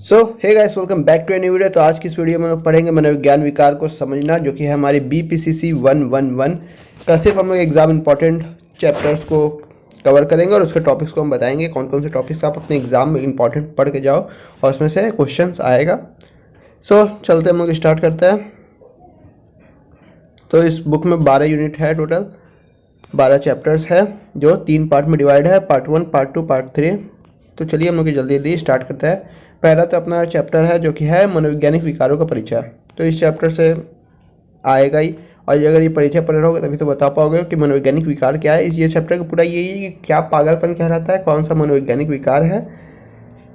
So hey guys, welcome back to a new video. तो आज की इस वीडियो में हम लोग पढ़ेंगे मनोविज्ञान विकार को समझना, जो कि है हमारी BPCC 111 का। सिर्फ हम लोग एग्जाम इंपॉर्टेंट चैप्टर्स को कवर करेंगे और उसके टॉपिक्स को हम बताएंगे कौन कौन से टॉपिक्स आप अपने एग्जाम में इंपॉर्टेंट पढ़ के जाओ और उसमें से क्वेश्चंस आएगा। सो चलते हम लोग स्टार्ट करते हैं। तो इस बुक में 12 यूनिट है, टोटल 12 चैप्टर्स है जो 3 पार्ट में डिवाइड है, पार्ट 1, पार्ट 2, पार्ट 3। तो चलिए हम लोग जल्दी जल्दी स्टार्ट करते हैं। पहला तो अपना चैप्टर है जो कि है मनोवैज्ञानिक विकारों का परिचय। तो इस चैप्टर से आएगा ही, और अगर ये परिचय पढ़ रहोगे तभी तो बता पाओगे कि मनोवैज्ञानिक विकार क्या है। ये चैप्टर का पूरा यही है कि क्या पागलपन कहलाता है, कौन सा मनोवैज्ञानिक विकार है,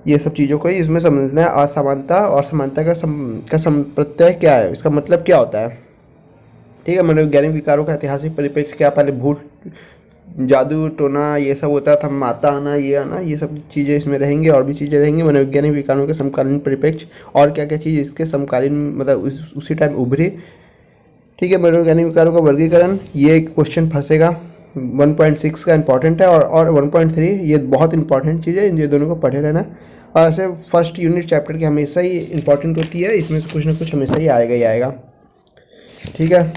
ये सब चीज़ों को ही इसमें समझना है। असमानता और समानता का संप्रत्यय क्या है, इसका मतलब क्या होता है। ठीक है, मनोवैज्ञानिक विकारों का ऐतिहासिक परिप्रेक्ष्य क्या, पहले भूत, जादू टोना ये सब होता था, माता आना, ये आना, ये सब चीज़ें इसमें रहेंगी और भी चीज़ें रहेंगी। मनोवैज्ञानिक विकारों के समकालीन परिप्रेक्ष्य और क्या क्या चीज़ इसके समकालीन मतलब उसी टाइम उभरी। ठीक है, मनोवैज्ञानिक विकारों का वर्गीकरण, ये क्वेश्चन फंसेगा। 1.6 का इंपॉर्टेंट है और 1.3 ये बहुत इंपॉर्टेंट चीज़ है, इन दोनों को पढ़े रहना। और ऐसे फर्स्ट यूनिट चैप्टर की हमेशा ही इंपॉर्टेंट होती है, इसमें से कुछ ना कुछ हमेशा ही आएगा ही आएगा। ठीक है,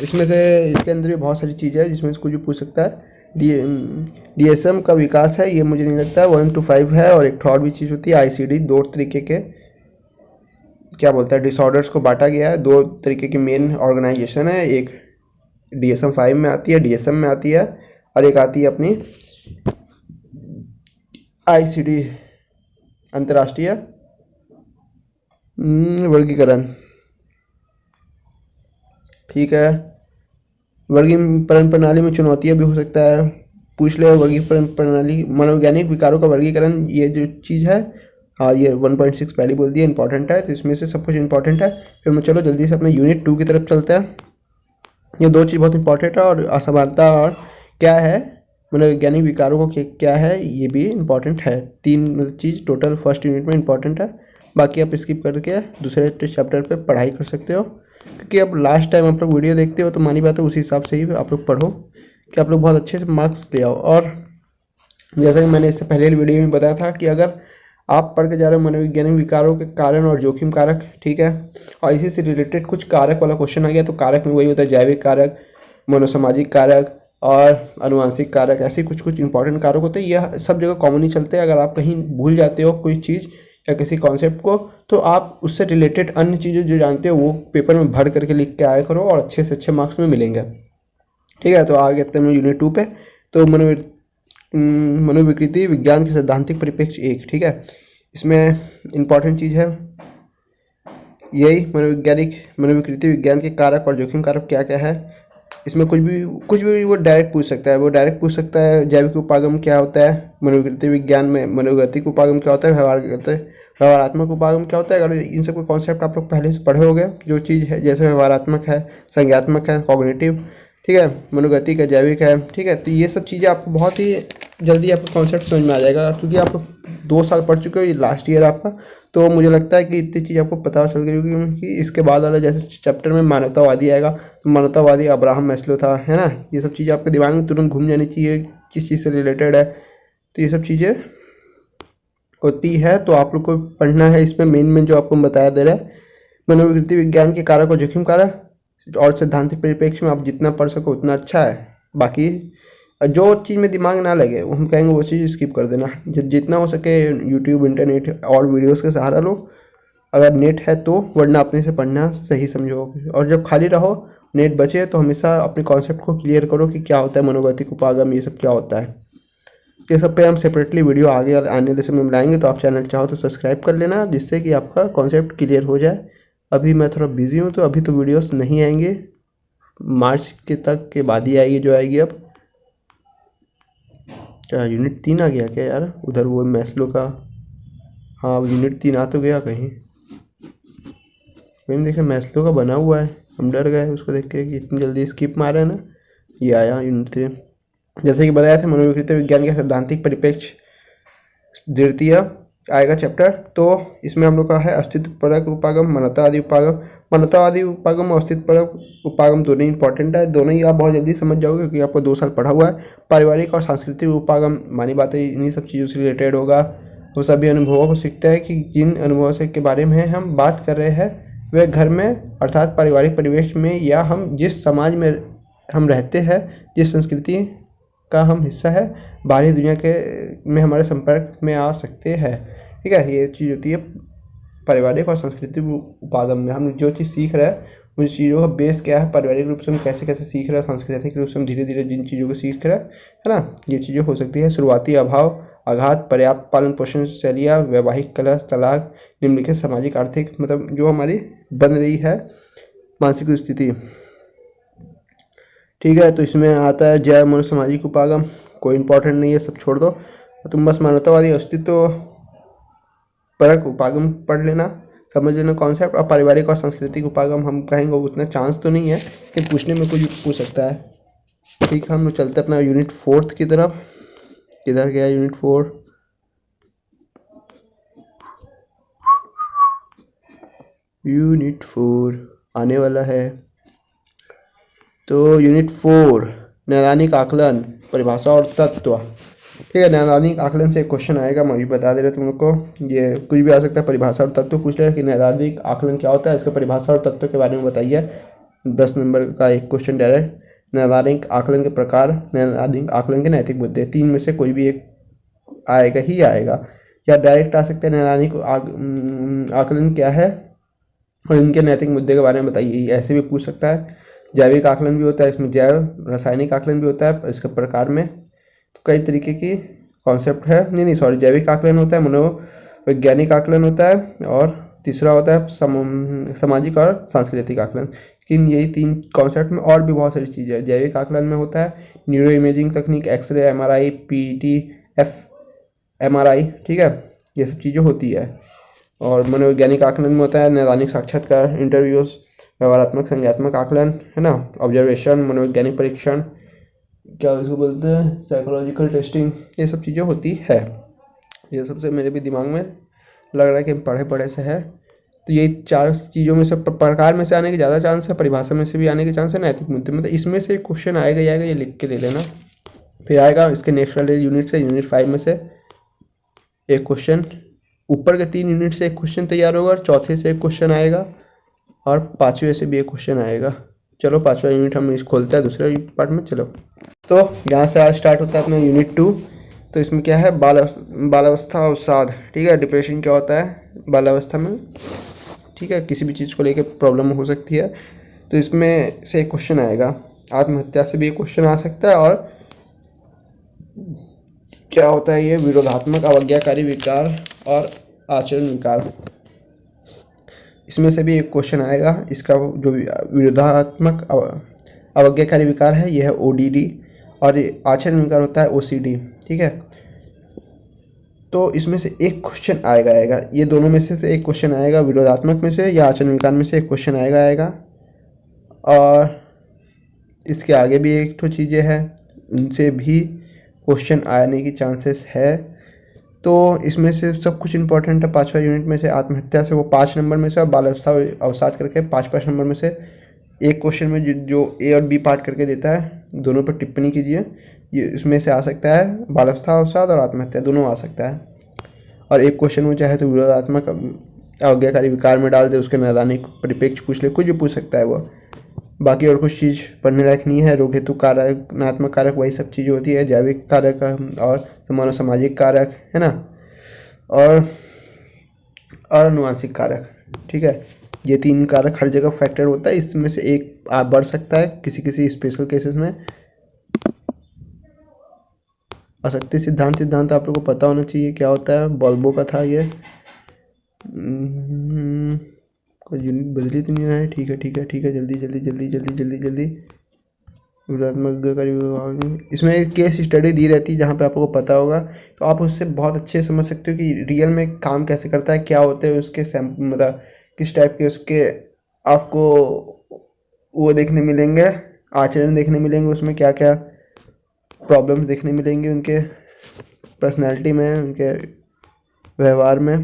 इसमें से इसके अंदर भी बहुत सारी चीज़ें हैं जिसमें से कुछ भी पूछ सकता है। DSM का विकास है, ये मुझे नहीं लगता 1 to 5 है। और एक और भी चीज़ होती है ICD, 2 तरीके के क्या बोलता है डिसऑर्डर्स को बांटा गया है। 2 तरीके की मेन ऑर्गेनाइजेशन है, एक DSM 5 में आती है, DSM में आती है, और एक आती है अपनी ICD अंतर्राष्ट्रीय वर्गीकरण। ठीक है, वर्गीकरण प्रणाली में चुनौतियाँ भी हो सकता है, पूछ ले। वर्गीकरण प्रणाली, मनोवैज्ञानिक विकारों का वर्गीकरण, ये जो चीज़ है, हाँ ये 1.6 पहले बोल दिया इंपॉर्टेंट है, तो इसमें से सब कुछ इंपॉर्टेंट है। फिर मैं चलो जल्दी से अपने यूनिट 2 की तरफ चलते हैं। ये 2 चीज़ बहुत इंपॉर्टेंट है, और असमानता और क्या है मनोवैज्ञानिक विकारों को क्या है, ये भी इंपॉर्टेंट है। 3 चीज़ टोटल फर्स्ट यूनिट में इंपॉर्टेंट है, बाकी आप स्किप करके दूसरे चैप्टर पर पढ़ाई कर सकते हो, क्योंकि अब लास्ट टाइम आप लोग वीडियो देखते हो तो मानी बात है उसी हिसाब से ही आप लोग पढ़ो कि आप लोग बहुत अच्छे से मार्क्स ले आओ। और जैसा कि मैंने इससे पहले वीडियो में बताया था कि अगर आप पढ़ के जा रहे हो मनोवैज्ञानिक विकारों के कारण और जोखिम कारक, ठीक है, और इसी से रिलेटेड कुछ कारक वाला क्वेश्चन आ गया, तो कारक में वही होता है जैविक कारक, मनोसामाजिक कारक और अनुवांशिक कारक, ऐसे कुछ कुछ इंपॉर्टेंट कारक होते हैं। यह सब जगह कॉमन ही चलते हैं। अगर आप कहीं भूल जाते हो कोई चीज़ या किसी कॉन्सेप्ट को, तो आप उससे रिलेटेड अन्य चीज़ें जो जानते हो वो पेपर में भर करके लिख के आया करो, और अच्छे से अच्छे मार्क्स में मिलेंगे। ठीक है, तो आगे आते हैं यूनिट 2 पे। तो मनोविकृति विज्ञान के सैद्धांतिक परिप्रेक्ष्य 1। ठीक है, इसमें इंपॉर्टेंट चीज़ है यही, मनोविकृति विज्ञान के कारक और जोखिम कारक क्या क्या है। इसमें कुछ भी वो डायरेक्ट पूछ सकता है, जैविक उपागम क्या होता है, मनोविकृति विज्ञान में मनोगतिक उपागम क्या होता है, व्यवहारात्मक उपागम क्या होता है। अगर इन सब के कॉन्सेप्ट आप लोग पहले से पढ़े होंगे, जो चीज़ है जैसे व्यवहारात्मक है, संज्ञात्मक है, कॉग्निटिव, ठीक है, मनोगतिक है, जैविक है, ठीक है, तो ये सब चीज़ें आपको बहुत ही जल्दी आपको कॉन्सेप्ट समझ में आ जाएगा, क्योंकि आप 2 साल पढ़ चुके हो, ये लास्ट ईयर आपका। तो मुझे लगता है कि इतनी चीज़ आपको पता चल गई होगी, क्योंकि इसके बाद वाला जैसे चैप्टर में मानवतावादी आएगा, तो मानवतावादी अब्राहम मैस्लो था, है ना। ये सब चीज़ें आपके दिमाग में तुरंत घूम जानी चाहिए, किस चीज़ से रिलेटेड है। तो ये सब चीज़ें होती है, तो आप लोग को पढ़ना है। इसमें मेन जो आपको बताया दे रहा है, मनोविकृति विज्ञान के कारक और जोखिम कारक और सैद्धांतिक परिप्रेक्ष्य में आप जितना पढ़ सको उतना अच्छा है। बाकी जो चीज़ में दिमाग ना लगे वो हम कहेंगे वो चीज़ स्किप कर देना। जितना हो सके यूट्यूब, इंटरनेट और वीडियोस का सहारा लो, अगर नेट है तो, वरना अपने से पढ़ना सही समझोगे। और जब खाली रहो, नेट बचे, तो हमेशा अपने कॉन्सेप्ट को क्लियर करो कि क्या होता है मनोगतिक उपागम, ये सब क्या होता है। ये सब पे हम सेपरेटली वीडियो आगे आने वाले समय में लाएंगे, तो आप चैनल चाहो तो सब्सक्राइब कर लेना, जिससे कि आपका कॉन्सेप्ट क्लियर हो जाए। अभी मैं थोड़ा बिजी हूँ, तो अभी तो वीडियोस नहीं आएंगे, मार्च के तक के बाद ही आएगी जो आएगी। अब क्या यूनिट 3 आ गया क्या यार, उधर वो मैस्लो का, हाँ यूनिट 3 आ तो गया कहीं। मैंने देखा मैस्लो का बना हुआ है, हम डर गए उसको देख के कि इतनी जल्दी स्किप मारा है ना। ये आया यूनिट 3, जैसे कि बताया था मनोविकृति विज्ञान के सैद्धांतिक परिप्रेक्ष्य द्वितीय आएगा चैप्टर। तो इसमें हम लोग का है अस्तित्व परक उपागम, मानवतावादी उपागम। मानवतावादी उपागम और अस्तित्व परक उपागम दोनों ही इंपॉर्टेंट है, दोनों ही आप बहुत जल्दी समझ जाओगे, क्योंकि आपको 2 साल पढ़ा हुआ है। पारिवारिक और सांस्कृतिक उपागम, मानी बात है इन्हीं सब चीज़ों से रिलेटेड होगा। वो सभी अनुभवों को सीखता है कि जिन अनुभवों से के बारे में हम बात कर रहे हैं वे घर में अर्थात पारिवारिक परिवेश में या हम जिस समाज में हम रहते हैं, जिस संस्कृति का हम हिस्सा है, बाहरी दुनिया के में हमारे संपर्क में आ सकते हैं। ठीक है, ये चीज़ होती है पारिवारिक और सांस्कृतिक उपागम में। हम जो चीज़ सीख रहे हैं उन चीज़ों का बेस क्या है, पारिवारिक रूप से हम कैसे कैसे सीख रहे हैं, सांस्कृतिक रूप से हम धीरे धीरे जिन चीज़ों को सीख रहे हैं, है ना, ये चीज़ें हो सकती है। शुरुआती अभाव, आघात, पर्याप्त पालन पोषण शैलियाँ, वैवाहिक कलह, तलाक, निम्नलिखित सामाजिक आर्थिक मतलब जो हमारी बन रही है मानसिक स्थिति। ठीक है, तो इसमें आता है जैव मनोसामाजिक उपागम, कोई इंपॉर्टेंट नहीं है, सब छोड़ दो, तुम बस मानवतावादी अस्तित्व परक उपागम पढ़ लेना, समझ लेना कॉन्सेप्ट। और पारिवारिक और सांस्कृतिक उपागम हम कहेंगे उतना चांस तो नहीं है, लेकिन पूछने में कुछ पूछ सकता है। ठीक है, हम लोग चलते हैं अपना यूनिट 4 की तरफ। किधर गया यूनिट 4? यूनिट 4 आने वाला है। तो यूनिट 4 नैदानिक आकलन, परिभाषा और तत्व। ठीक है, नैदानिक आकलन से एक क्वेश्चन आएगा, मैं अभी बता दे रहा तुम लोग को, ये कुछ भी आ सकता है। परिभाषा और तत्व पूछ लेगा कि नैदानिक आकलन क्या होता है, इसका परिभाषा और तत्व के बारे में बताइए। 10 नंबर का एक क्वेश्चन डायरेक्ट। नैदानिक आकलन के प्रकार, नैदानिक आकलन के नैतिक मुद्दे, 3 में से कोई भी एक आएगा ही आएगा, या डायरेक्ट आ सकते हैं नैदानिक आकलन क्या है और इनके नैतिक मुद्दे के बारे में बताइए, ऐसे भी पूछ सकता है। जैविक आकलन भी होता है, इसमें जैव रासायनिक आकलन भी होता है इसके प्रकार में। तो कई तरीके की कॉन्सेप्ट है, नहीं सॉरी, जैविक आकलन होता है, मनोवैज्ञानिक आकलन होता है, और तीसरा होता है सामाजिक और सांस्कृतिक आकलन। लेकिन यही 3 कॉन्सेप्ट में और भी बहुत सारी चीज़ें हैं। जैविक आकलन में होता है न्यूरो इमेजिंग तकनीक, एक्सरे, MRI, PET MRI, ठीक है, ये सब चीज़ें होती है। और मनोवैज्ञानिक आकलन में होता है नैदानिक साक्षात्कार, इंटरव्यूज, व्यवहारात्मक संज्ञात्मक आकलन, है ना, ऑब्जर्वेशन, मनोवैज्ञानिक परीक्षण, क्या इसको बोलते हैं, साइकोलॉजिकल टेस्टिंग, ये सब चीज़ें होती है। ये सबसे मेरे भी दिमाग में लग रहा है कि पढ़े से है। तो यही 4 चीज़ों में से प्रकार में से आने के ज़्यादा चांस है, परिभाषा में से भी आने के चांस है, नैतिक मुद्दे मतलब इसमें से क्वेश्चन आएगा ही आएगा, ये लिख के ले लेना। फिर आएगा इसके नेक्स्ट वाले यूनिट से, यूनिट 5 में से एक क्वेश्चन, ऊपर के 3 यूनिट से एक क्वेश्चन तैयार होगा, और चौथे से एक क्वेश्चन आएगा, और 5वें से भी एक क्वेश्चन आएगा। चलो 5वां यूनिट हम इस खोलते हैं दूसरे पार्ट में। चलो, तो यहाँ से आज स्टार्ट होता है अपना यूनिट 2। तो इसमें क्या है, बालावस्था अवसाद। ठीक है, डिप्रेशन क्या होता है बालावस्था में, ठीक है, किसी भी चीज़ को लेकर प्रॉब्लम हो सकती है। तो इसमें से एक क्वेश्चन आएगा, आत्महत्या से भी एक क्वेश्चन आ सकता है, और क्या होता है ये विरोधात्मक अवज्ञाकारी विकार और आचरण विकार, इसमें से भी एक क्वेश्चन आएगा। इसका जो विरोधात्मक अवज्ञाकारी विकार है यह है ODD, और आचरण विकार होता है OCD। ठीक है, तो इसमें से एक क्वेश्चन आएगा, ये दोनों में से एक क्वेश्चन आएगा, विरोधात्मक में से या आचरण विकार में से एक क्वेश्चन आएगा। और इसके आगे भी एक तो चीज़ें हैं, उनसे भी क्वेश्चन आने की चांसेस है। तो इसमें से सब कुछ इंपॉर्टेंट है। 5वां यूनिट में से आत्महत्या से वो 5 नंबर में से, और बालावस्था अवसाद करके 5 नंबर में से एक क्वेश्चन में जो A और B पार्ट करके देता है, दोनों पर टिप्पणी कीजिए। ये इसमें से आ सकता है बालावस्था अवसाद और आत्महत्या, दोनों आ सकता है। और एक क्वेश्चन में चाहे तो विरोधात्मक अवज्ञाकारी विकार में डाल दे, उसके नैदानिक परिप्रेक्ष पूछ ले, कुछ भी पूछ सकता है वो। बाकी और कुछ चीज़ पढ़ने लायक नहीं है। रोग हेतु कारक, नात्मक कारक, वही सब चीज़ें होती है, जैविक कारक और मानव सामाजिक कारक, है ना, और अनुवांशिक कारक। ठीक है, ये 3 कारक हर जगह फैक्टर होता है, इसमें से एक बढ़ सकता है किसी किसी स्पेशल केसेस में। आसक्ति सिद्धांत आप लोगों को पता होना चाहिए क्या होता है, बॉल्बो का था ये। कोई यूनिट बदली तो नहीं रहा है, ठीक है, जल्दी। विरोधात्मक, इसमें एक केस स्टडी दी रहती है जहाँ पे आप लोगों को पता होगा, तो आप उससे बहुत अच्छे समझ सकते हो कि रियल में काम कैसे करता है, क्या होते हैं उसके मतलब किस टाइप के उसके आपको वो देखने मिलेंगे, आचरण देखने मिलेंगे, उसमें क्या क्या प्रॉब्लम्स देखने मिलेंगे उनके पर्सनैलिटी में, उनके व्यवहार में,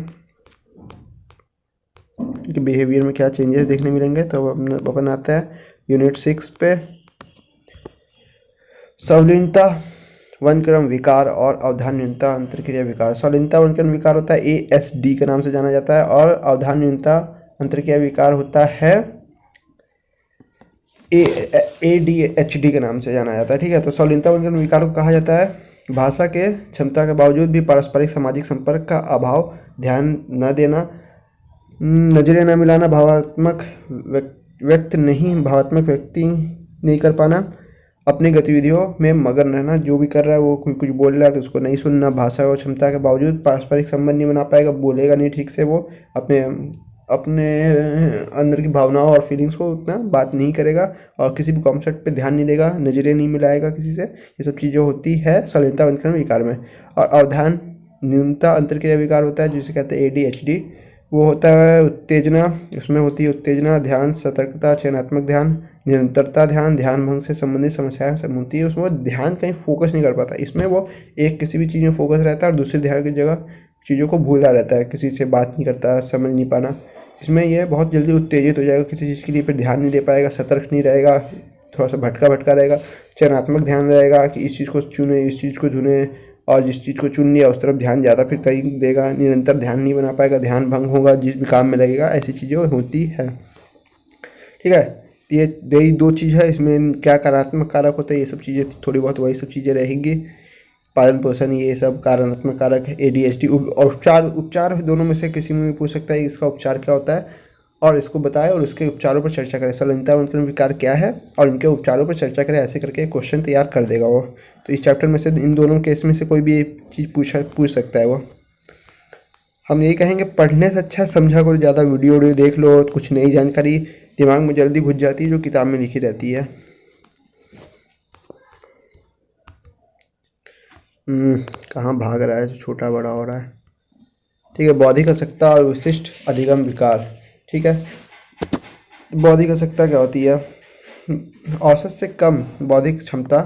उनके बिहेवियर में क्या चेंजेस देखने मिलेंगे। तो अपन आता है यूनिट 6 पे, संलीनता, वनक्रम विकार और अवधान न्यूनता अंतरक्रिया विकार। शालीनता वनक्रम विकार होता है ASD के नाम से जाना जाता है, और अवधान न्यूनता अंतरक्रिया विकार होता है ADHD के नाम से जाना जाता है। ठीक है, तो शालीनता वनक्रम विकार को कहा जाता है भाषा के क्षमता के बावजूद भी पारस्परिक सामाजिक संपर्क का अभाव, ध्यान न देना, नजरें न मिलाना, भावात्मक व्यक्ति नहीं कर पाना, अपनी गतिविधियों में मगन रहना, जो भी कर रहा है वो कुछ बोल रहा है तो उसको नहीं सुनना, भाषा और क्षमता के बावजूद पारस्परिक संबंध नहीं बना पाएगा, बोलेगा नहीं ठीक से, वो अपने अंदर की भावनाओं और फीलिंग्स को उतना बात नहीं करेगा, और किसी भी कॉन्सेप्ट पे ध्यान नहीं देगा, नजरें नहीं मिलाएगा किसी से। ये सब चीज़ें होती है शालीनता वनक्रम विकार में। और अवधान न्यूनता अंतरक्रिया विकार होता है जिसे कहते हैं ADHD। वो होता है उत्तेजना, उसमें होती है उत्तेजना, ध्यान, सतर्कता, चयनात्मक ध्यान, निरंतरता ध्यान, ध्यान भंग से संबंधित समस्याएं सब होती है। उसमें वो ध्यान कहीं फोकस नहीं कर पाता। इसमें वो एक किसी भी चीज़ में फोकस रहता है और दूसरी ध्यान की जगह चीज़ों को भूला रहता है, किसी से बात नहीं करता, समझ नहीं पाना। इसमें ये बहुत जल्दी उत्तेजित हो जाएगा, किसी चीज़ के लिए फिर ध्यान नहीं दे पाएगा, सतर्क नहीं रहेगा, थोड़ा सा भटका रहेगा। चयनात्मक ध्यान रहेगा कि इस चीज़ को चुने, इस चीज़ को चुने, और जिस चीज़ को चुन लिया उस तरफ ध्यान ज़्यादा फिर कहीं देगा। निरंतर ध्यान नहीं बना पाएगा, ध्यान भंग होगा, जिस भी काम में लगेगा, ऐसी चीज़ें होती है। ठीक है, ये यही दो चीज़ है। इसमें क्या कार्यात्मक कारक होता है, ये सब चीज़ें थोड़ी बहुत वही सब चीज़ें रहेंगी। पालन पोषण ये सब कार्यात्मक कारक है। ADHD और उपचार दोनों में से किसी में भी पूछ सकता है इसका उपचार क्या होता है, और इसको बताएं और उसके उपचारों पर चर्चा करें। शालीनता वनक्रम विकार क्या है और इनके उपचारों पर चर्चा करें, ऐसे करके क्वेश्चन तैयार कर देगा वो। तो इस चैप्टर में से इन दोनों केस में से कोई भी एक चीज़ पूछ सकता है वो। हम यही कहेंगे पढ़ने से अच्छा समझा करो, ज़्यादा वीडियो देख लो, कुछ नई जानकारी दिमाग में जल्दी घुस जाती है जो किताब में लिखी रहती है। कहाँ भाग रहा है, जो छोटा बड़ा हो रहा है। ठीक है, बौद्धिक अशक्तता और विशिष्ट अधिगम विकार। ठीक है, बौद्धिक अशक्तता क्या होती है? औसत से कम बौद्धिक क्षमता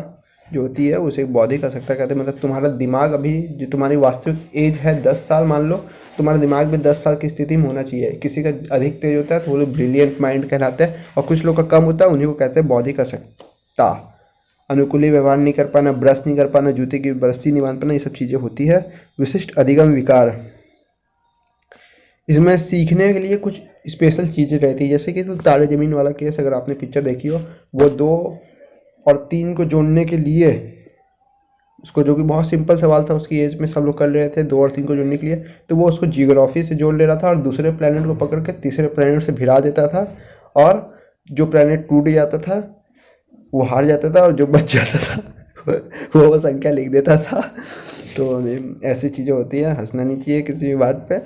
जो होती है उसे बौद्धिक अशक्तता कहते हैं। मतलब तुम्हारा दिमाग अभी जो तुम्हारी वास्तविक एज है 10 साल, मान लो तुम्हारा दिमाग भी 10 साल की स्थिति में होना चाहिए। किसी का अधिक तेज होता है तो वो लोग ब्रिलियंट माइंड कहलाते हैं, और कुछ लोग का कम होता है, उन्हीं को कहते हैं बौद्धिक अशक्तता। अनुकूली व्यवहार नहीं कर पाना, ब्रश नहीं कर पाना, जूते की बरसी नहीं बांध पाना, ये सब चीज़ें होती है। विशिष्ट अधिगम विकार, इसमें सीखने के लिए कुछ स्पेशल चीज़ें रहती है, जैसे कि तो तारे ज़मीन वाला केस अगर आपने पिक्चर देखी हो, वो 2 और 3 को जोड़ने के लिए उसको, जो कि बहुत सिंपल सवाल था उसकी एज में सब लोग कर ले रहे थे 2 और 3 को जोड़ने के लिए, तो वो उसको जियोग्राफी से जोड़ ले रहा था और दूसरे प्लेनेट को पकड़ के तीसरे प्लेनेट से भिड़ा देता था, और जो प्लेनेट टूट जाता था वो हार जाता था, और जो बच जाता था वो संख्या लिख देता था। तो ऐसी चीज़ें होती है, हंसना नहीं चाहिए किसी भी बात पे।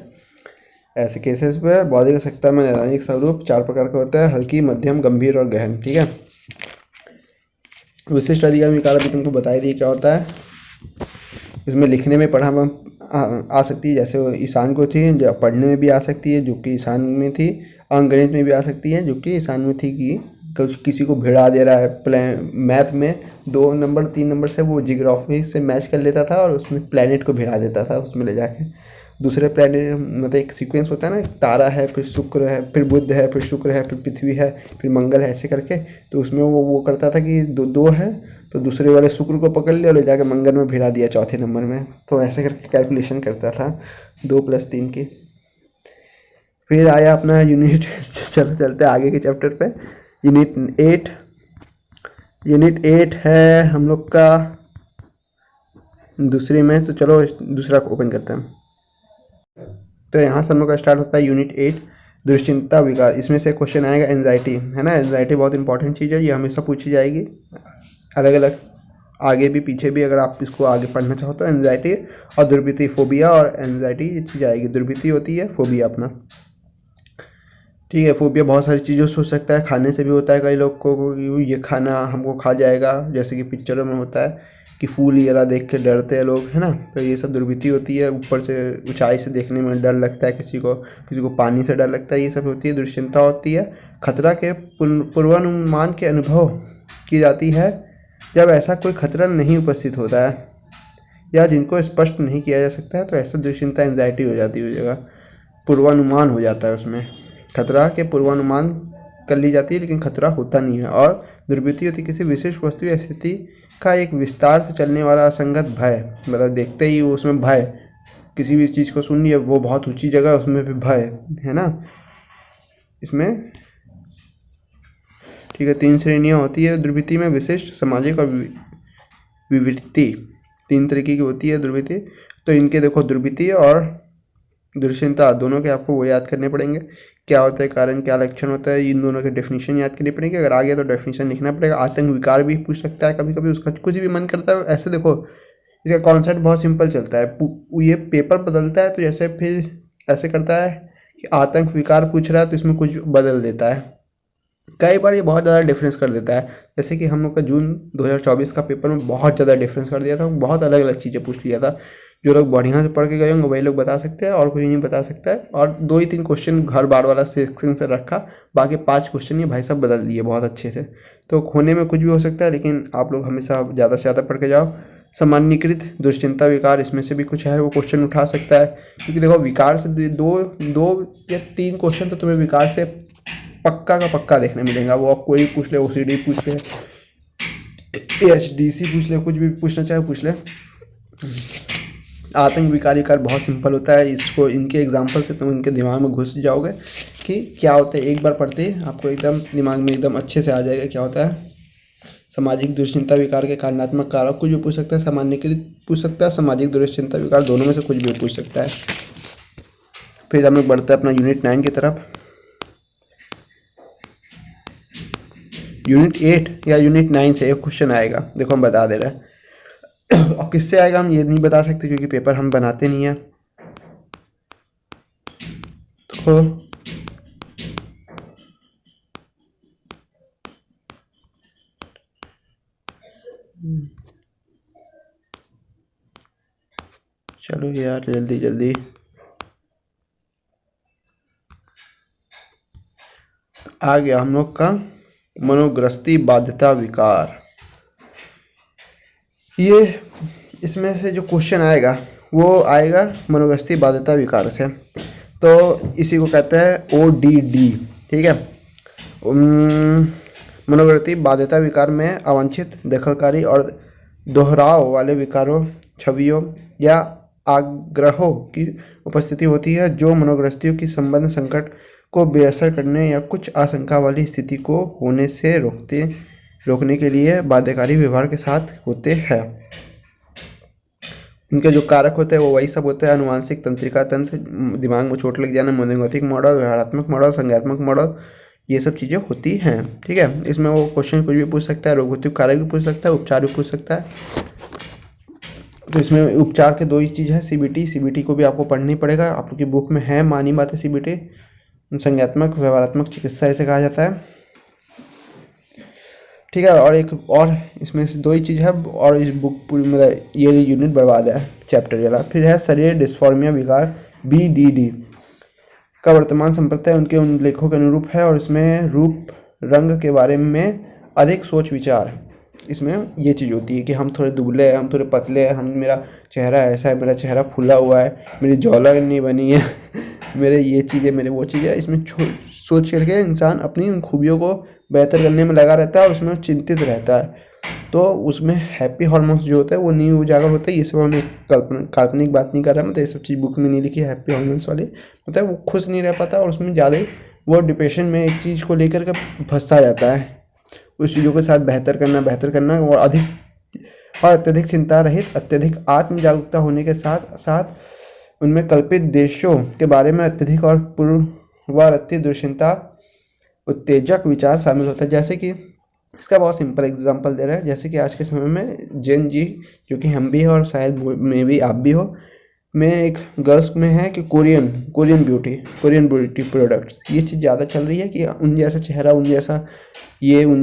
ऐसे केसेस पे बौद्धिक अशक्तता में नैदानिक स्वरूप 4 प्रकार का होता है: हल्की, मध्यम, गंभीर और गहन। ठीक है, विशिष्ट अधिगम विकार भी तुमको बताई दी क्या होता है। इसमें लिखने में पढ़ा आ सकती है, जैसे ईशान को थी, जो पढ़ने में भी आ सकती है जो कि ईशान में थी, अंकगणित में भी आ सकती है जो कि ईशान में थी, कि किसी को भिड़ा दे रहा है मैथ में 2 नंबर 3 नंबर से, वो जियोग्राफी से मैच कर लेता था और उसमें प्लैनेट को भिड़ा देता था उसमें ले जाके। दूसरे प्लैनेट मतलब एक सीक्वेंस होता है ना, तारा है, फिर शुक्र है, फिर बुध है, फिर शुक्र है, फिर पृथ्वी है, फिर मंगल है, ऐसे करके। तो उसमें वो करता था कि 2 है तो दूसरे वाले शुक्र को पकड़ लिया और ले जाकर मंगल में भिड़ा दिया चौथे नंबर में। तो ऐसे करके कैलकुलेशन करता था 2 + 3 की। फिर आया अपना यूनिट चलते आगे के चैप्टर पे। यूनिट 8 है हम लोग का दूसरे में। तो चलो दूसरा ओपन करते हैं। तो यहाँ से हम लोग का स्टार्ट होता है यूनिट 8 दुश्चिंता विकार। इसमें से क्वेश्चन आएगा एंजाइटी, है ना। एंजाइटी बहुत इंपॉर्टेंट चीज़ है, ये हमेशा पूछी जाएगी अलग अलग, आगे भी पीछे भी। अगर आप इसको आगे पढ़ना चाहो तो एंजाइटी और दुर्वृत्ति, फोबिया और एंजाइटी ये चीज़ आएगी। दुर्वृत्ति होती है, फोबिया अपना, ठीक है। फोबिया बहुत सारी चीज़ों से हो सकता है, खाने से भी होता है। कई लोग को ये खाना हमको खा जाएगा, जैसे कि पिक्चरों में होता है कि फूल ये वाला देख के डरते हैं लोग, है ना। तो ये सब दुर्वृत्ति होती है। ऊपर से ऊंचाई से देखने में डर लगता है, किसी को पानी से डर लगता है, ये सब होती है। दुश्चिंता होती है खतरा के पूर्वानुमान के अनुभव की जाती है जब ऐसा कोई खतरा नहीं उपस्थित होता है या जिनको स्पष्ट नहीं किया जा सकता है, तो ऐसा दुश्चिंता एंजाइटी हो जाती है। जगह पूर्वानुमान हो जाता है, उसमें खतरा के पूर्वानुमान कर ली जाती है लेकिन खतरा होता नहीं है। और दुर्वृत्ति होती है किसी विशेष वस्तु या स्थिति का एक विस्तार से चलने वाला असंगत भय, मतलब देखते ही उसमें भय, किसी भी चीज़ को सुन लिया वो बहुत ऊंची जगह है उसमें भी भय है ना। इसमें ठीक है 3 श्रेणियाँ होती है दुर्वृत्ति में, विशिष्ट, सामाजिक और विवृत्ति। 3 तरीके की होती है दुर्वृत्ति। तो इनके देखो दुर्वृत्ति और दुश्चिंता दोनों के आपको वो याद करने पड़ेंगे, क्या होता है कारण, क्या लक्षण होता है, इन दोनों के डेफिनेशन याद करनी पड़ेगी। अगर आ गया तो डेफिनेशन लिखना पड़ेगा। आतंक विकार भी पूछ सकता है कभी कभी, उसका कुछ भी मन करता है ऐसे। देखो इसका कॉन्सेप्ट बहुत सिंपल चलता है, ये पेपर बदलता है तो जैसे फिर ऐसे करता है कि आतंक विकार पूछ रहा है तो इसमें कुछ बदल देता है। कई बार ये बहुत ज़्यादा डिफरेंस कर देता है, जैसे कि हम लोग का जून 2024 का पेपर में बहुत ज़्यादा डिफरेंस कर दिया था, बहुत अलग अलग चीज़ें पूछ लिया था। जो लोग बढ़िया से पढ़ के गए होंगे वही लोग बता सकते हैं, और कोई नहीं बता सकता है। और 2 ही 3 क्वेश्चन घर बार वाला सेक्शन से रखा, बाकी 5 क्वेश्चन ये भाई साहब बदल दिए बहुत अच्छे से। तो खोने में कुछ भी हो सकता है, लेकिन आप लोग हमेशा ज़्यादा से ज़्यादा पढ़ के जाओ। सामान्यीकृत दुश्चिंता विकार, इसमें से भी कुछ है वो क्वेश्चन उठा सकता है, क्योंकि देखो विकार से 2 या 3 क्वेश्चन तो तुम्हें विकार से पक्का का पक्का देखने मिलेगा। वो आप कोई पूछ ले, OCD पूछ ले, HDC पूछ ले, कुछ भी पूछना चाहे पूछ ले। आतंक विकार बहुत सिंपल होता है, इसको इनके एग्जाम्पल से तुम इनके दिमाग में घुस जाओगे कि क्या होता है। एक बार पढ़ते ही आपको एकदम दिमाग में एकदम अच्छे से आ जाएगा क्या होता है। सामाजिक दुश्चिंता विकार के कारणात्मक कारक कुछ भी पूछ सकता है, सामान्यीकृत पूछ सकता है, सामाजिक दुश्चिंता विकार दोनों में से कुछ भी पूछ सकता है। फिर हम लोग बढ़ते हैं अपना यूनिट 9 की तरफ। यूनिट 8 या यूनिट 9 से एक क्वेश्चन आएगा, देखो हम बता दे रहे हैं। और किससे आएगा हम ये नहीं बता सकते क्योंकि पेपर हम बनाते नहीं है। तो चलो यार जल्दी जल्दी आ गया हम लोग का मनोग्रस्ती बाध्यता विकार। ये इसमें से जो क्वेश्चन आएगा वो आएगा मनोग्रस्ती बाध्यता विकार से, तो इसी को कहते हैं ODD। ठीक है, मनोग्रस्ती बाध्यता विकार में अवांछित, दखलकारी और दोहराव वाले विकारों, छवियों या आग्रहों की उपस्थिति होती है जो मनोग्रस्तियों की संबंध संकट को बेअसर करने या कुछ आशंका वाली स्थिति को होने से रोकने के लिए बाध्यकारी व्यवहार के साथ होते हैं। इनके जो कारक होते हैं वो वही सब होते हैं: अनुवांशिक, तंत्रिका तंत्र, दिमाग में चोट लग जाना, मनोगतिक मॉडल, व्यवहारात्मक मॉडल, संज्ञात्मक मॉडल, ये सब चीज़ें होती हैं। ठीक है, इसमें वो क्वेश्चन कुछ भी पूछ सकता है, रोगोत्तिक कारक भी पूछ सकता है, उपचार भी पूछ सकता है। तो इसमें उपचार के 2 ही चीज़ है, CBT को भी आपको पढ़ना ही पड़ेगा, आप लोग की बुक में है, मानी बात है CBT। संज्ञात्मक व्यवहारात्मक चिकित्सा इसे कहा जाता है। ठीक है, और एक और इसमें से 2 ही चीज़ है, और इस बुक पूरी मतलब ये यूनिट बर्बाद है चैप्टर वाला। फिर है शरीर डिस्फॉर्मिया विकार BDD का वर्तमान संप्रदाय उनके उन लेखों के अनुरूप है, और इसमें रूप रंग के बारे में अधिक सोच विचार। इसमें ये चीज़ होती है कि हम थोड़े दुबले हैं, हम थोड़े पतले हैं, मेरा चेहरा ऐसा है, मेरा चेहरा फूला हुआ है, मेरी जौला नहीं बनी है मेरे ये चीज़ें, मेरे वो चीज़ें। इसमें सोच करके इंसान अपनी उन खूबियों को बेहतर करने में लगा रहता है और उसमें चिंतित रहता है, तो उसमें हैप्पी हार्मोन्स जो होता है वो नहीं उजागर होता है। ये सब हम काल्पनिक बात नहीं कर रहा, मतलब ये सब चीज़ बुक में नहीं लिखी है हैप्पी हार्मोन्स वाली, मतलब वो खुश नहीं रह पाता और उसमें ज़्यादा वो डिप्रेशन में एक चीज़ को लेकर के फंसता जाता है। उस चीज़ों के साथ बेहतर करना और अत्यधिक चिंता रहित, अत्यधिक आत्म जागरूकता होने के साथ साथ उनमें कल्पित देशों के बारे में अत्यधिक और पूर्वारत्ती दुश्चिंता उत्तेजक विचार शामिल होता है। जैसे कि इसका बहुत सिंपल एग्जांपल दे रहा है, जैसे कि आज के समय में जेन जी, जो कि हम भी हैं और शायद में भी आप भी हो, में एक गर्ल्स में है कि कोरियन ब्यूटी प्रोडक्ट्स, ये चीज़ ज़्यादा चल रही है कि उन जैसा चेहरा, उन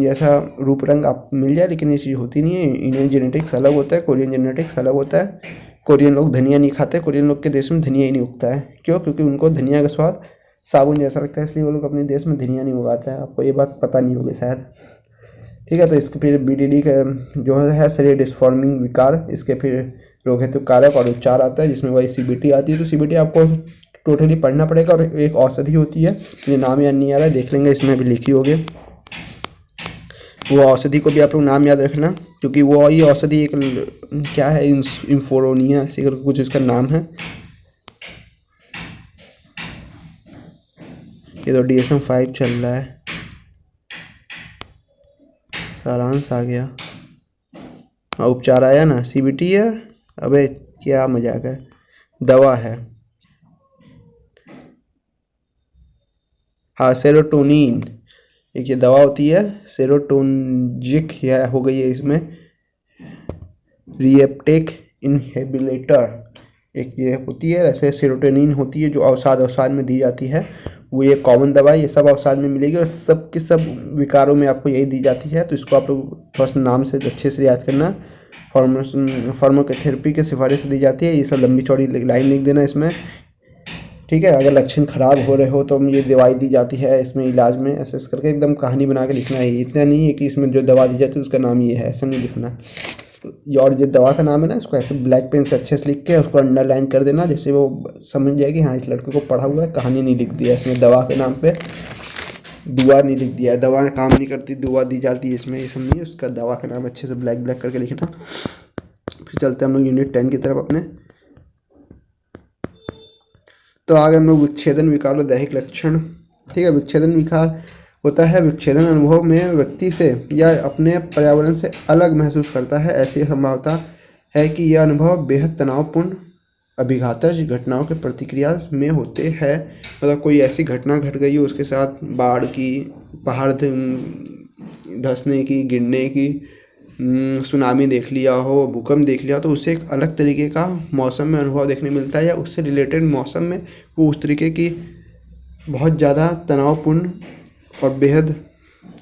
जैसा रूप रंग आप मिल जाए, लेकिन ये चीज़ होती नहीं है। इंडियन जेनेटिक्स अलग होता है, कोरियन जेनेटिक्स अलग होता है। कोरियन लोग धनिया नहीं खाते, कोरियन लोग के देश में धनिया ही नहीं उगता है। क्यों? क्योंकि उनको धनिया का स्वाद साबुन जैसा लगता है, इसलिए वो लोग अपने देश में धनिया नहीं उगाते हैं। आपको ये बात पता नहीं होगी शायद। ठीक है, तो इसके फिर BDD का जो है शरीर डिस्फॉर्मिंग विकार, इसके फिर रोग हेतु कारक और उपचार आता है, जिसमें वही CBT आती है। तो CBT आपको टोटली पढ़ना पड़ेगा, और एक औषधि होती है, ये नाम याद नहीं आ रहा है, देख लेंगे, इसमें भी लिखी होगी। वो औषधि को भी आप लोग नाम याद रखना, क्योंकि वो ये औषधि एक क्या है, इंफोरोनिया ऐसे करके कुछ इसका नाम है। ये तो DSM-5 चल रहा है, सारांश आ गया। हाँ, उपचार आया ना, CBT है। अबे क्या मजाक है, दवा है। हाँ, सेरोटोनिन, एक ये दवा होती है सेरोटोनजिक, यह हो गई है इसमें रिएप्टेक इनहिबिटर, एक ये होती है। ऐसे सेरोटोनिन होती है जो अवसाद में दी जाती है, वो ये कॉमन दवा है, ये सब अवसाद में मिलेगी और सब के सब विकारों में आपको यही दी जाती है। तो इसको आप लोग थोड़ा सा नाम से अच्छे से याद करना। फार्माकोथेरेपी के सिफारिश से दी जाती है, ये सब लंबी चौड़ी लाइन लिख देना इसमें, ठीक है। अगर लक्षण खराब हो रहे हो तो ये दवाई दी जाती है इसमें इलाज में, ऐसे करके एकदम कहानी बना के लिखना है। इतना नहीं है कि इसमें जो दवा दी जाती है उसका नाम ये है, ऐसा नहीं लिखना। और जो दवा का नाम है ना, इसको ऐसे ब्लैक पेन से अच्छे से लिख के उसको अंडरलाइन कर देना, जैसे वो समझ जाएगी हाँ इस लड़के को पढ़ा हुआ है। कहानी नहीं लिख दिया इसमें, दवा के नाम पे दुआ नहीं लिख दिया है, दवा काम नहीं करती, दुआ दी जाती है इसमें, ये सब नहीं है। उसका दवा का नाम अच्छे से ब्लैक करके लिखना। फिर चलते हैं हम लोग यूनिट 10 की तरफ अपने। तो आगे हम लोग विच्छेदन विकार और दैहिक लक्षण, ठीक है। विच्छेदन विकार होता है विच्छेदन अनुभव में व्यक्ति से या अपने पर्यावरण से अलग महसूस करता है। ऐसी संभावना है कि यह अनुभव बेहद तनावपूर्ण अभिघातज घटनाओं के प्रतिक्रिया में होते हैं। मतलब कोई ऐसी घटना घट गई हो उसके साथ, बाढ़ की, पहाड़ धंसने की, गिरने की, सुनामी देख लिया हो, भूकंप देख लिया हो, तो उसे एक अलग तरीके का मौसम में अनुभव देखने मिलता है, या उससे रिलेटेड मौसम में वो उस तरीके की बहुत ज़्यादा तनावपूर्ण और बेहद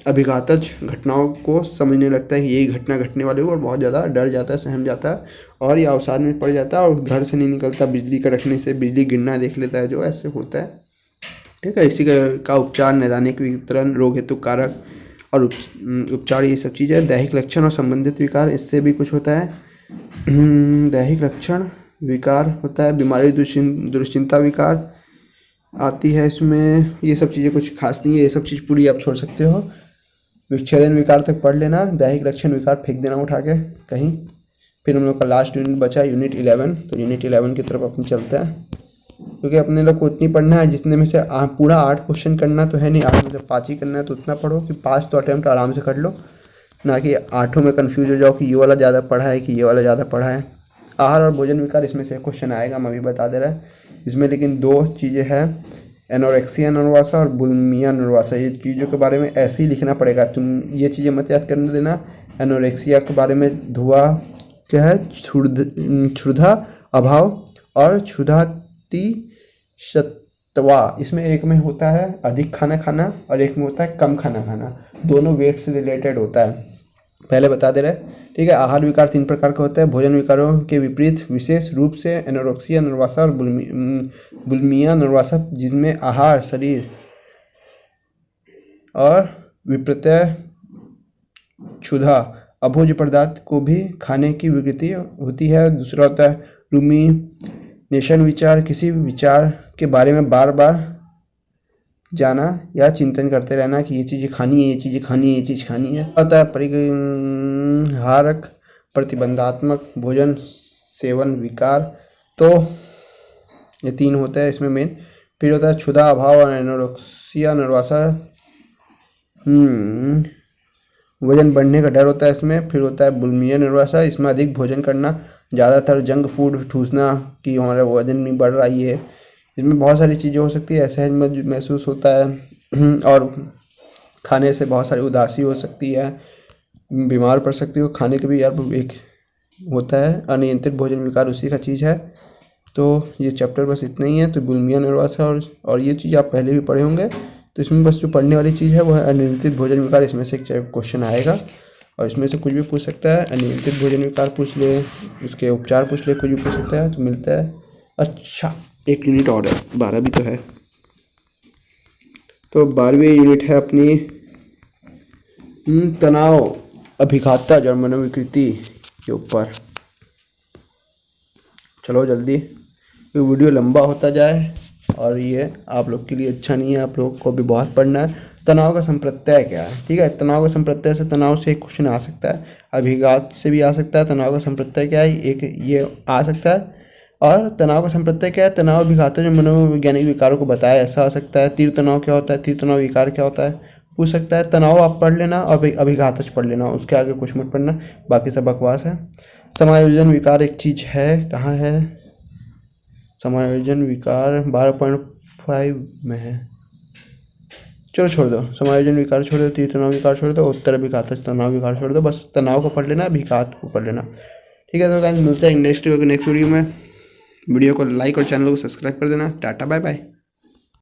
अभिघातज घटनाओं को समझने लगता है कि यही घटना घटने वाली हो, और बहुत ज़्यादा डर जाता है, सहम जाता है और ये अवसाद में पड़ जाता है और घर से नहीं निकलता। बिजली कड़कने से बिजली गिरना देख लेता है, जो ऐसे होता है, ठीक है। इसी का उपचार, नैदानिक वितरण, रोग हेतु कारक और उपचार, ये सब चीज़ें। दैहिक लक्षण और संबंधित विकार, इससे भी कुछ होता है। दैहिक लक्षण विकार होता है, बीमारी दुश्चिंता विकार आती है इसमें। ये सब चीज़ें कुछ खास नहीं है, ये सब चीज़ पूरी आप छोड़ सकते हो। विच्छेदन विकार तक पढ़ लेना, दैहिक लक्षण विकार फेंक देना उठा के कहीं। फिर हम लोग का लास्ट यूनिट बचा यूनिट 11, तो यूनिट 11 की तरफ अपन चलते हैं, क्योंकि अपने लोग को उतनी पढ़ना है जितने में से पूरा 8 क्वेश्चन करना तो है नहीं, 8 में से 5 ही करना है। तो उतना पढ़ो कि 5 तो अटैम्प्ट आराम से कर लो, ना कि 8 में कन्फ्यूज हो जाओ कि ये वाला ज़्यादा पढ़ा है कि ये वाला ज़्यादा पढ़ा है। आहार और भोजन विकार, इसमें से क्वेश्चन आएगा, मैं अभी बता दे रहा है इसमें। लेकिन 2 चीज़ें हैं, एनोरेक्सिया नर्वोसा और बुलिमिया नर्वोसा। ये चीज़ों के बारे में ऐसे ही लिखना पड़ेगा, तुम ये चीज़ें मत याद करने देना। एनोरेक्सिया के बारे में धुआ क्या है, क्षुधा अभाव और क्षुधातिशयत्वा। इसमें एक में होता है अधिक खाना खाना और एक में होता है कम खाना खाना, दोनों वेट से रिलेटेड होता है, पहले बता दे रहे, ठीक है। आहार विकार 3 प्रकार का होता है, भोजन विकारों के विपरीत विशेष रूप से एनोरेक्सिया नर्वोसा और बुलिमिया नर्वोसा, जिनमें आहार, शरीर और विपरीत क्षुधा अभोज्य पदार्थ को भी खाने की विकृति होती है। दूसरा होता है रूमिनेशन विचार, किसी विचार के बारे में बार बार जाना या चिंतन करते रहना कि ये चीज़ें खानी है, ये चीज़ें खानी है, ये चीज़ खानी है। होता है परिहारक प्रतिबंधात्मक भोजन सेवन विकार, तो ये 3 होते हैं इसमें मेन। फिर होता है क्षुधा अभाव और एनोरेक्सिया नर्वोसा, वजन बढ़ने का डर होता है इसमें। फिर होता है बुलिमिया नर्वोसा, इसमें अधिक भोजन करना, ज़्यादातर जंक फूड ठूसना कि हमारा वजन नहीं बढ़ रहा है। इसमें बहुत सारी चीज़ें हो सकती है, असहज महसूस होता है और खाने से बहुत सारी उदासी हो सकती है, बीमार पड़ सकती हो। खाने के भी यार एक होता है अनियंत्रित भोजन विकार, उसी का चीज़ है। तो ये चैप्टर बस इतना ही है। तो बुलिमिया नर्वोसा और ये चीज़ आप पहले भी पढ़े होंगे, तो इसमें बस जो पढ़ने वाली चीज़ है वो है अनियंत्रित भोजन विकार। इसमें से एक क्वेश्चन आएगा और इसमें से कुछ भी पूछ सकता है। अनियंत्रित भोजन विकार पूछ ले, उसके उपचार पूछ ले, कुछ भी पूछ सकता है। तो मिलता है। अच्छा, एक यूनिट और है, 12 भी तो है। तो 12वीं यूनिट है अपनी तनाव अभिघातज और मनोविकृति के ऊपर। चलो जल्दी, ये वीडियो लंबा होता जाए और ये आप लोग के लिए अच्छा नहीं है, आप लोग को भी बहुत पढ़ना है। तनाव का संप्रत्यय क्या है, ठीक है। तनाव का संप्रत्यय से तनाव से एक क्वेश्चन आ सकता है, अभिघात से भी आ सकता है। तनाव का संप्रत्यय क्या है, एक ये आ सकता है। और तनाव का संप्रत्यय क्या है, तनाव अभिघात जो मनोवैज्ञानिक विकारों को बताया, ऐसा आ सकता है। तीव्र तनाव क्या होता है, तीव्र तनाव विकार क्या होता है, पूछ सकता है। तनाव आप पढ़ लेना और अभिघातज पढ़ लेना, उसके आगे कुछ मत पढ़ना, बाकी सब बकवास है। समायोजन विकार एक चीज़ है, कहाँ है, समायोजन विकार 12.5 में है। चलो छोड़ दो, समायोजन विकार छोड़ दो, तीव्र तनाव विकार छोड़ दो, उत्तर अभिघातज तनाव विकार छोड़ दो, बस तनाव को पढ़ लेना, अभिघात को पढ़ लेना, ठीक है। तो गाइस मिलते हैं नेक्स्ट वीडियो में। वीडियो को लाइक और चैनल को सब्सक्राइब कर देना। Tata bye bye.